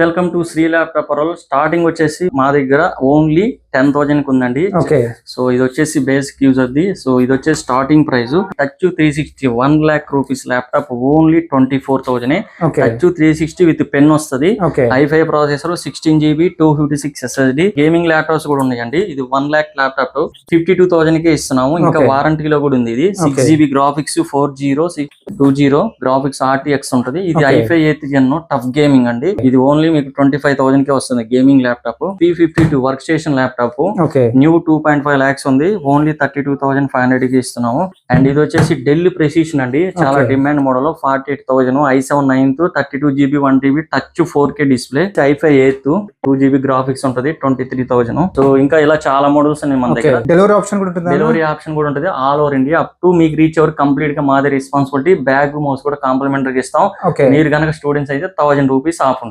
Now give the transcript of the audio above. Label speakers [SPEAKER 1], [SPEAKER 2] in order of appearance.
[SPEAKER 1] Welcome to Sri laptop world. Starting వచ్చేసి మా దగ్గర ఓన్లీ 10,000 కి ఉందండి. సో ఇది వచ్చేసి బేసిక్ యూజర్ ది. సో ఇది వచ్చేసి starting price touch 360 1 lakh rupees laptop only 24,000. Touch 360 with pen వస్తుంది. i5 processor 16GB 256 SSD gaming laptops కూడా ఉన్నాయండి. ఇది 1 lakh ల్యాప్టాప్ 52,000 కి ఇస్తున్నాము. ఇంకా వారంటీలో కూడా ఉంది. ఇది 6GB గ్రాఫిక్స్ 4020 గ్రాఫిక్స్ RTX ఉంటుంది. ఇది i5 8th gen tough gaming అండి. ఇది ఓన్లీ మీకు 25,000 కి వస్తుంది gaming laptop. P52 work station laptop new 2.5 lakhs ఉంది. ఓన్లీ 32,500 కి ఇస్తున్నాము. అండ్ ఇది వచ్చేసి డెల్ ప్రెసిషన్ అండి. చాలా demand model 48,000 i7 9th 32GB 1TB touch 4K display i5 8th 2GB graphics ఉంటుంది 23,000. సో ఇంకా ఇలా చాలా మోడల్స్ ఉన్నాయి మన దగ్గర.
[SPEAKER 2] డెలివరీ ఆప్షన్ కూడా ఉంటుంది
[SPEAKER 1] all over India. Up to మీకు రీచ్ ఎవరు కంప్లీట్ గా మాదే రెస్పాన్సిబిలిటీ. బ్యాగ్ మౌస్ కూడా కాంప్లిమెంటరీ ఇస్తాం. మీరు కనుక స్టూడెంట్స్ అయితే 1,000 రూపీస్ ఆఫ్ ఉంటుంది.